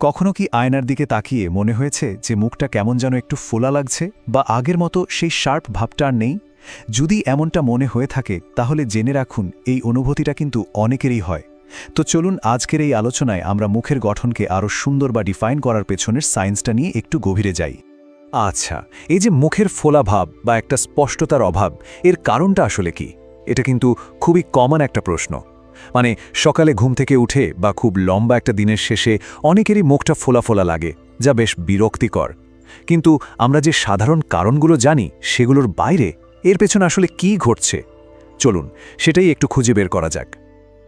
কখনো কি আয়নার দিকে তাকিয়ে মনে হয়েছে যে মুখটা কেমন যেন একটু ফোলা লাগছে বা আগের মতো সেই শার্প ভাবটা আর নেই? যদি এমনটা মনে হয়ে থাকে তাহলে জেনে রাখুন এই অনুভূতিটা কিন্তু অনেকেরই হয়। তো চলুন আজকের এই আলোচনায় আমরা মুখের গঠনকে আরও সুন্দর বা ডিফাইন করার পেছনের সায়েন্সটা নিয়ে একটু গভীরে যাই। আচ্ছা, এই যে মুখের ফোলা ভাব বা একটা স্পষ্টতার অভাব, এর কারণটা আসলে কি? এটা কিন্তু খুবই কমন একটা প্রশ্ন। মানে সকালে ঘুম থেকে উঠে বা খুব লম্বা একটা দিনের শেষে অনেকেরই মুখটা ফোলা ফোলা লাগে, যা বেশ বিরক্তিকর। কিন্তু আমরা যে সাধারণ কারণগুলো জানি সেগুলোর বাইরে এর পেছনে আসলে কি ঘটছে, চলুন সেটাই একটু খুঁজে বের করা যাক।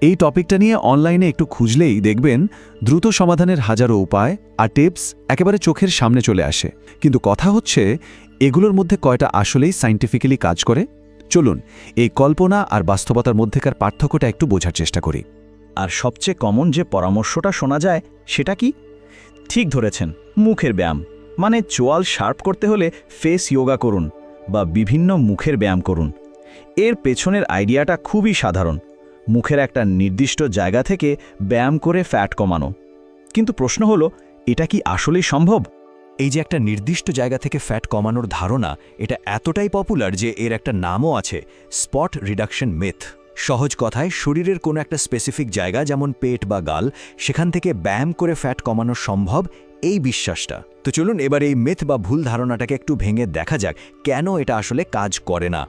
এই টপিকটা নিয়ে অনলাইনে একটু খুঁজলেই দেখবেন দ্রুত সমাধানের হাজারো উপায় আর টিপস একেবারে চোখের সামনে চলে আসে। কিন্তু কথা হচ্ছে, এগুলোর মধ্যে কয়টা আসলেই সায়েন্টিফিক্যালি কাজ করে? চলুন এই কল্পনা আর বাস্তবতার মধ্যেকার পার্থক্যটা একটু বোঝার চেষ্টা করি। আর সবচেয়ে কমন যে পরামর্শটা শোনা যায় সেটা কি? ঠিক ধরেছেন, মুখের ব্যায়াম। মানে চোয়াল শার্প করতে হলে ফেস যোগা করুন বা বিভিন্ন মুখের ব্যায়াম করুন। এর পেছনের আইডিয়াটা খুবই সাধারণ, মুখের একটা নির্দিষ্ট জায়গা থেকে ব্যায়াম করে ফ্যাট কমানো। কিন্তু প্রশ্ন হলো, এটা কি আসলেই সম্ভব? এই যে একটা নির্দিষ্ট জায়গা থেকে ফ্যাট কমানোর ধারণা, এটা এতটাই পপুলার যে এর একটা নামও আছে, স্পট রিডাকশন মিথ। সহজ কথায়, শরীরের কোনো একটা স্পেসিফিক জায়গা যেমন পেট বা গাল, সেখান থেকে ব্যায়াম করে ফ্যাট কমানো সম্ভব, এই বিশ্বাসটা। তো চলুন এবার এই মিথ বা ভুল ধারণাটাকে একটু ভেঙে দেখা যাক কেন এটা আসলে কাজ করে না।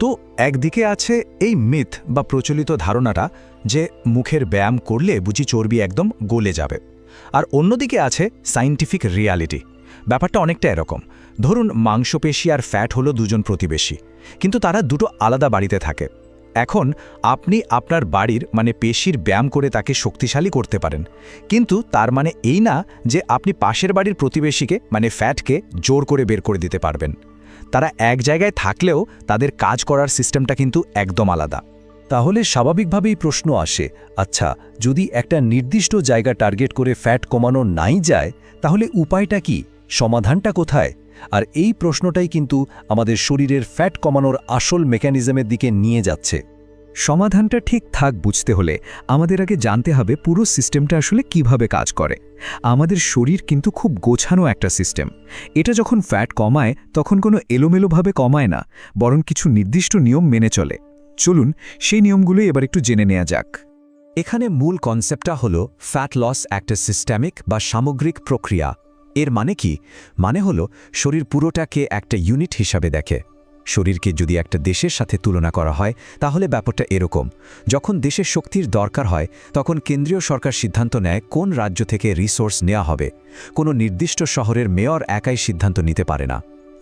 তো একদিকে আছে এই মিথ বা প্রচলিত ধারণাটা যে মুখের ব্যায়াম করলে বুঝি চর্বি একদম গলে যাবে। আর অন্যদিকে আছে সায়েন্টিফিক রিয়ালিটি। ব্যাপারটা অনেকটা এরকম, ধরুন মাংসপেশি আর ফ্যাট হলো দুজন প্রতিবেশী, কিন্তু তারা দুটো আলাদা বাড়িতে থাকে। এখন আপনি আপনার বাড়ির মানে পেশির ব্যায়াম করে তাকে শক্তিশালী করতে পারেন, কিন্তু তার মানে এই না যে আপনি পাশের বাড়ির প্রতিবেশীকে মানে ফ্যাটকে জোর করে বের করে দিতে পারবেন। তারা এক জায়গায় থাকলেও তাদের কাজ করার সিস্টেমটা কিন্তু একদম আলাদা। তাহলে স্বাভাবিকভাবেই প্রশ্ন আসে, আচ্ছা যদি একটা নির্দিষ্ট জায়গা টার্গেট করে ফ্যাট কমানো নাই যায়, তাহলে উপায়টা কি, সমাধানটা কোথায়? আর এই প্রশ্নটাই কিন্তু আমাদের শরীরের ফ্যাট কমানোর আসল মেকানিজমের দিকে নিয়ে যাচ্ছে। সমাধানটা ঠিকঠাক বুঝতে হলে আমাদের আগে জানতে হবে পুরো সিস্টেমটা আসলে কিভাবে কাজ করে। আমাদের শরীর কিন্তু খুব গোছানো একটা সিস্টেম। এটা যখন ফ্যাট কমায় তখন কোনো এলোমেলোভাবে কমায় না, বরং কিছু নির্দিষ্ট নিয়ম মেনে চলে। চলুন সেই নিয়মগুলো এবার একটু জেনে নেওয়া যাক। এখানে মূল কনসেপ্টটা হলো ফ্যাট লস একটা সিস্টেমিক বা সামগ্রিক প্রক্রিয়া। এর মানে কি? মানে হলো শরীর পুরোটাকে একটা ইউনিট হিসাবে দেখে। শরীরকে যদি একটা দেশের সাথে তুলনা করা হয় তাহলে ব্যাপারটা এরকম, যখন দেশের শক্তির দরকার হয় তখন কেন্দ্রীয় সরকার সিদ্ধান্ত নেয় কোন রাজ্য থেকে রিসোর্স নেওয়া হবে। কোনো নির্দিষ্ট শহরের মেয়র একাই সিদ্ধান্ত নিতে পারে না।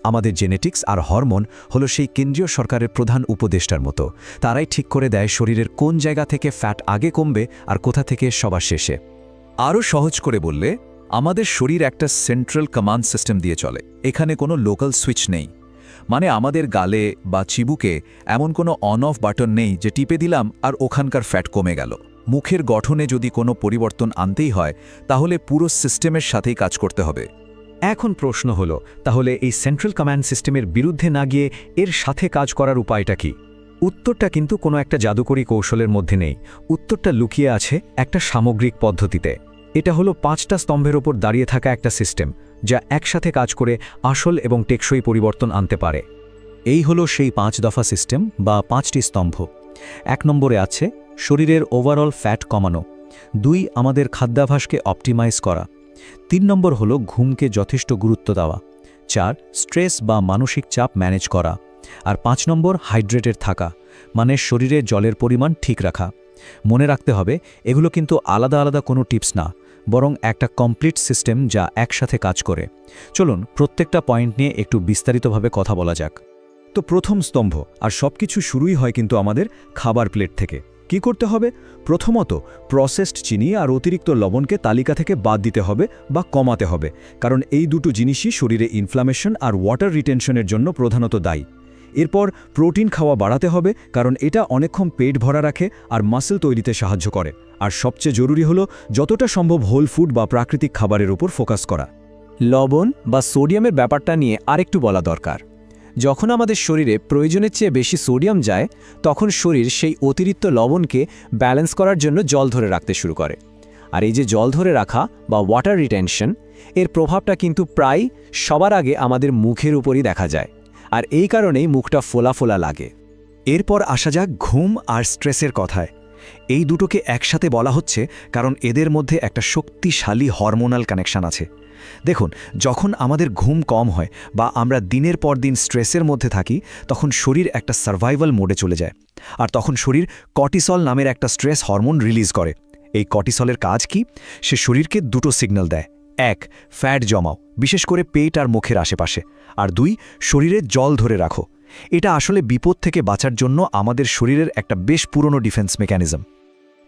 আমাদের জেনেটিক্স আর হরমোন হলো সেই কেন্দ্রীয় সরকারের প্রধান উপদেষ্টার মতো। তারাই ঠিক করে দেয় শরীরের কোন জায়গা থেকে ফ্যাট আগে কমবে আর কোথা থেকে সবার শেষে। আরও সহজ করে বললে, আমাদের শরীর একটা সেন্ট্রাল কমান্ড সিস্টেম দিয়ে চলে। এখানে কোনো লোকাল সুইচ নেই। মানে আমাদের গালে বা চিবুকে এমন কোনো অন অফ বাটন নেই যে টিপে দিলাম আর ওখানকার ফ্যাট কমে গেল। মুখের গঠনে যদি কোনো পরিবর্তন আনতেই হয় তাহলে পুরো সিস্টেমের সাথেই কাজ করতে হবে। এখন প্রশ্ন হলো, তাহলে এই সেন্ট্রাল কমান্ড সিস্টেমের বিরুদ্ধে না গিয়ে এর সাথে কাজ করার উপায়টা কি? উত্তরটা কিন্তু কোনো একটা জাদুকরী কৌশলের মধ্যে নেই। উত্তরটা লুকিয়ে আছে একটা সামগ্রিক পদ্ধতিতে। এটা হলো 5টা স্তম্ভের ওপর দাঁড়িয়ে থাকা একটা সিস্টেম, যা একসাথে কাজ করে আসল এবং টেকসই পরিবর্তন আনতে পারে। এই হলো সেই 5 দফা সিস্টেম বা 5টি স্তম্ভ। 1 নম্বরে আছে শরীরের ওভারঅল ফ্যাট কমানো। 2 আমাদের খাদ্যাভ্যাসকে অপটিমাইজ করা। 3 নম্বর হলো ঘুমকে যথেষ্ট গুরুত্ব দেওয়া। 4 স্ট্রেস বা মানসিক চাপ ম্যানেজ করা। আর 5 নম্বর হাইড্রেটেড থাকা, মানে শরীরে জলের পরিমাণ ঠিক রাখা। মনে রাখতে হবে এগুলো কিন্তু আলাদা আলাদা কোনো টিপস না, বরং একটা কমপ্লিট সিস্টেম যা একসাথে কাজ করে। চলুন প্রত্যেকটা পয়েন্ট নিয়ে একটু বিস্তারিতভাবে কথা বলা যাক। তো প্রথম স্তম্ভ, আর সবকিছু শুরুই হয় কিন্তু আমাদের খাবার প্লেট থেকে। কি করতে হবে? প্রথমত প্রসেসড চিনি আর অতিরিক্ত লবণকে তালিকা থেকে বাদ দিতে হবে বা কমাতে হবে, কারণ এই দুটো জিনিসই শরীরে ইনফ্লামেশন আর ওয়াটার রিটেনশনের জন্য প্রধানত দায়ী। এরপর প্রোটিন খাওয়া বাড়াতে হবে, কারণ এটা অনেকক্ষণ পেট ভরা রাখে আর মাসল তৈরিতে সাহায্য করে। আর সবচেয়ে জরুরি হলো যতটা সম্ভব হোল ফুড বা প্রাকৃতিক খাবারের উপর ফোকাস করা। লবণ বা সোডিয়ামের ব্যাপারটা নিয়ে আরেকটু বলা দরকার। যখন আমাদের শরীরে প্রয়োজনের চেয়ে বেশি সোডিয়াম যায়, তখন শরীর সেই অতিরিক্ত লবণকে ব্যালেন্স করার জন্য জল ধরে রাখতে শুরু করে। আর এই যে জল ধরে রাখা বা ওয়াটার রিটেনশন, এর প্রভাবটা কিন্তু প্রায় সবার আগে আমাদের মুখের উপরই দেখা যায়, আর এই কারণেই মুখটা ফোলা ফোলা লাগে। এরপর আসা যাক ঘুম আর স্ট্রেসের কথায়। এই দুটোকে একসাথে বলা হচ্ছে কারণ এদের মধ্যে একটা শক্তিশালী হরমোনাল কানেকশন আছে। দেখুন, যখন আমাদের ঘুম কম হয় বা আমরা দিনের পর দিন স্ট্রেসের মধ্যে থাকি, তখন শরীর একটা সার্ভাইভাল মোডে চলে যায়, আর তখন শরীর কর্টিসল নামের একটা স্ট্রেস হরমোন রিলিজ করে। এই কর্টিসলের কাজ কি? সে শরীরকে দুটো সিগন্যাল দেয়। 1, ফ্যাট জমাও, বিশেষ করে পেট আর মুখের আশেপাশে, আর 2, শরীরে জল ধরে রাখো। এটা আসলে বিপদ থেকে বাঁচার জন্য আমাদের শরীরের একটা বেশ পুরনো ডিফেন্স মেকানিজম।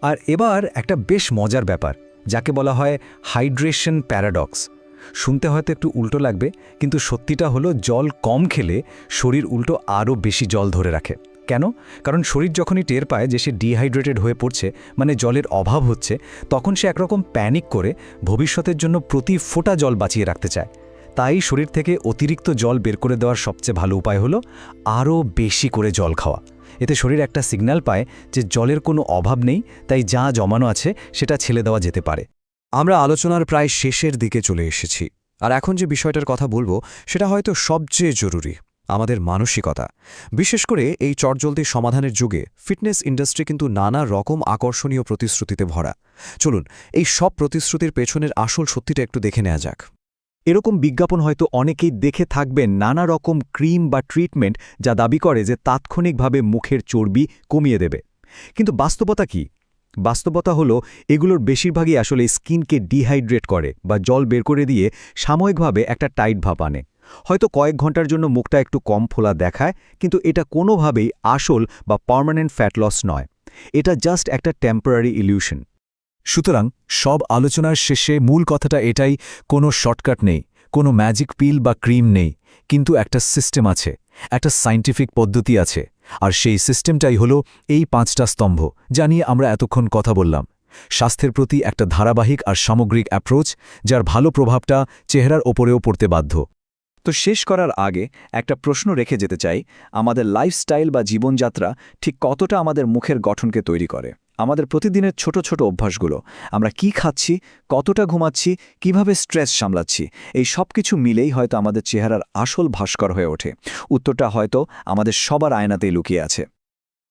আর এবার একটা বেশ মজার ব্যাপার, যাকে বলা হয় হাইড্রেশন প্যারাডক্স। শুনতে হয়তো একটু উল্টো লাগবে, কিন্তু সত্যিটা হলো জল কম খেলে শরীর উল্টো আরও বেশি জল ধরে রাখে। কেন? কারণ শরীর যখনই টের পায় যে সে ডিহাইড্রেটেড হয়ে পড়ছে, মানে জলের অভাব হচ্ছে, তখন সে একরকম প্যানিক করে ভবিষ্যতের জন্য প্রতি ফোঁটা জল বাঁচিয়ে রাখতে চায়। তাই শরীর থেকে অতিরিক্ত জল বের করে দেওয়ার সবচেয়ে ভালো উপায় হলো আরও বেশি করে জল খাওয়া। এতে শরীর একটা সিগন্যাল পায় যে জলের কোনো অভাব নেই, তাই যা জমানো আছে সেটা ছেড়ে দেওয়া যেতে পারে। আমরা আলোচনার প্রায় শেষের দিকে চলে এসেছি, আর এখন যে বিষয়টার কথা বলবো সেটা হয়তো সবচেয়ে জরুরি, আমাদের মানসিকতা। বিশেষ করে এই চটজলদি সমাধানের যুগে ফিটনেস ইন্ডাস্ট্রি কিন্তু নানা রকম আকর্ষণীয় প্রতিশ্রুতিতে ভরা। চলুন এই সব প্রতিশ্রুতির পেছনের আসল সত্যিটা একটু দেখে নেওয়া যাক। এরকম বিজ্ঞাপন হয়তো অনেকেই দেখে থাকবেন, নানা রকম ক্রিম বা ট্রিটমেন্ট যা দাবি করে যে তাৎক্ষণিকভাবে মুখের চর্বি কমিয়ে দেবে। কিন্তু বাস্তবতা কি? বাস্তবতা হলো এগুলোর বেশিরভাগই আসলে স্কিনকে ডিহাইড্রেট করে বা জল বের করে দিয়ে সাময়িকভাবে একটা টাইট ভাব আনে। হয়তো কয়েক ঘন্টার জন্য মুখটা একটু কম ফোলা দেখায়, কিন্তু এটা কোনোভাবেই আসল বা পার্মানেন্ট ফ্যাট লস নয়। এটা জাস্ট একটা টেম্পোরারি ইলিউশন। সুতরাং সব আলোচনার শেষে মূল কথাটা এটাই, কোনো শর্টকাট নেই, কোনো ম্যাজিক পিল বা ক্রিম নেই, কিন্তু একটা সিস্টেম আছে, একটা সায়েন্টিফিক পদ্ধতি আছে, আর সেই সিস্টেমটাই হলো এই 5টা স্তম্ভ যা নিয়ে আমরা এতক্ষণ কথা বললাম। স্বাস্থ্যের প্রতি একটা ধারাবাহিক আর সামগ্রিক অ্যাপ্রোচ, যার ভালো প্রভাবটা চেহারার ওপরেও পড়তে বাধ্য। তো শেষ করার আগে একটা প্রশ্ন রেখে যেতে চাই, আমাদের লাইফস্টাইল বা জীবনযাত্রা ঠিক কতটা আমাদের মুখের গঠনকে তৈরি করে? আমাদের প্রতিদিনের ছোট ছোট অভ্যাসগুলো, আমরা কি খাচ্ছি, কতটা ঘুমাচ্ছি, কিভাবে স্ট্রেস সামলাচ্ছি, এই সব কিছু মিলেই হয়তো আমাদের চেহারার আসল ভাস্কর হয়ে ওঠে। উত্তরটা হয়তো আমাদের সবার আয়নাতেই লুকিয়ে আছে।